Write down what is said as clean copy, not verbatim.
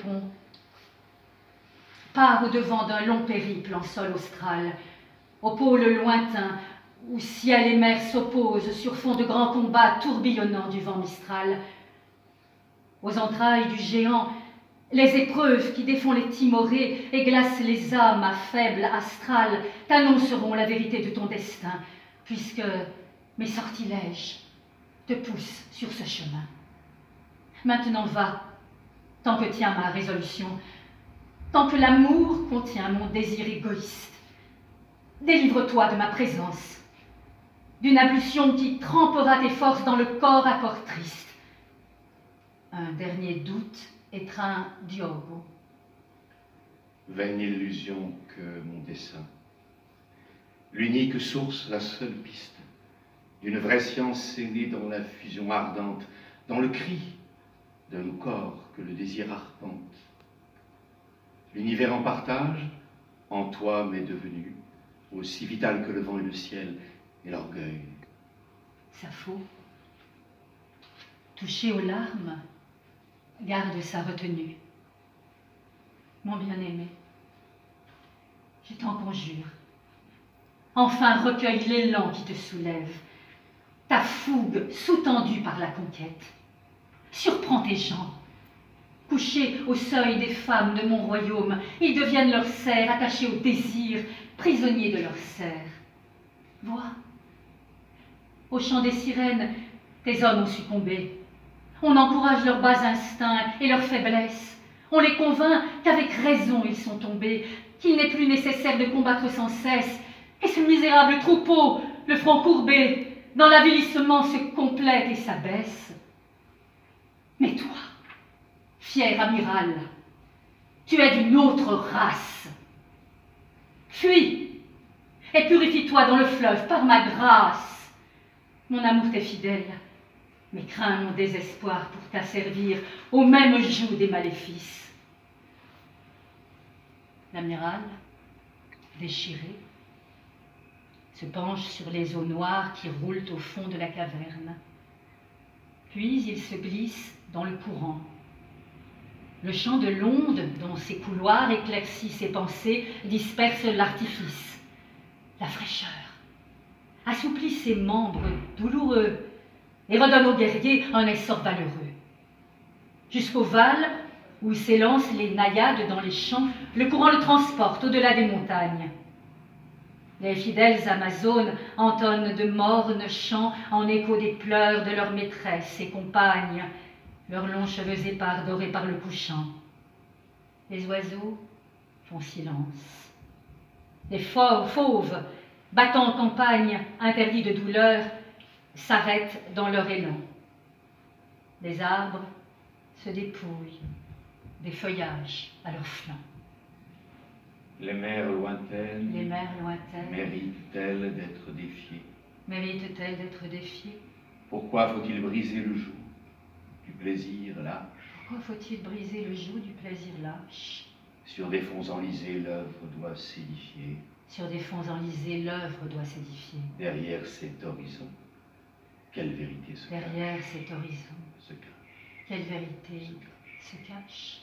répond. Part au-devant d'un long périple en sol austral, au pôle lointain, où ciel et mer s'opposent sur fond de grands combats tourbillonnants du vent mistral. Aux entrailles du géant, les épreuves qui défont les timorés et glacent les âmes à faible astral t'annonceront la vérité de ton destin, puisque mes sortilèges te poussent sur ce chemin. Maintenant va, tant que tient ma résolution, tant que l'amour contient mon désir égoïste. Délivre-toi de ma présence, d'une ablution qui trempera tes forces dans le corps à corps triste. Un dernier doute étreint Diogo. Vaine illusion que mon dessein. L'unique source, la seule piste, d'une vraie science est née dans la fusion ardente, dans le cri de nos corps que le désir arpente. L'univers en partage, en toi m'est devenu, aussi vital que le vent et le ciel et l'orgueil. Sappho, touché aux larmes, garde sa retenue. Mon bien-aimé, je t'en conjure, enfin recueille l'élan qui te soulève, ta fougue sous-tendue par la conquête. Surprends tes gens. Couchés au seuil des femmes de mon royaume, ils deviennent leurs serfs, attachés au désir, prisonniers de leurs serfs. Vois, au chant des sirènes, tes hommes ont succombé. On encourage leurs bas instincts et leurs faiblesses. On les convainc qu'avec raison ils sont tombés, qu'il n'est plus nécessaire de combattre sans cesse, et ce misérable troupeau, le front courbé, dans l'avilissement se complète et s'abaisse. Mais toi, fier amiral, tu es d'une autre race. Fuis et purifie-toi dans le fleuve par ma grâce. Mon amour t'est fidèle, mais crains mon désespoir pour t'asservir au même joug des maléfices. L'amiral, déchiré, se penche sur les eaux noires qui roulent au fond de la caverne. Puis il se glisse dans le courant. Le chant de l'onde, dont ses couloirs éclaircissent ses pensées, disperse l'artifice. La fraîcheur assouplit ses membres douloureux et redonne aux guerriers un essor valeureux. Jusqu'au Val, où s'élancent les naïades dans les champs, le courant le transporte au-delà des montagnes. Les fidèles Amazones entonnent de mornes chants en écho des pleurs de leurs maîtresses et compagnes, leurs longs cheveux épars dorés par le couchant. Les oiseaux font silence. Les fauves, battant en campagne, interdits de douleur, s'arrêtent dans leur élan. Les arbres se dépouillent, des feuillages à leurs flancs. Les mers lointaines, méritent-elles d'être défiées? Méritent-elles d'être défiées? Pourquoi faut-il briser le joug du plaisir lâche? Pourquoi faut-il briser le joug du plaisir lâche? Sur des fonds enlisés, l'œuvre doit s'édifier. Sur des fonds enlisés, l'œuvre doit s'édifier. Derrière cet horizon, quelle vérité se cache? Derrière cet horizon, Se cache. quelle vérité se cache?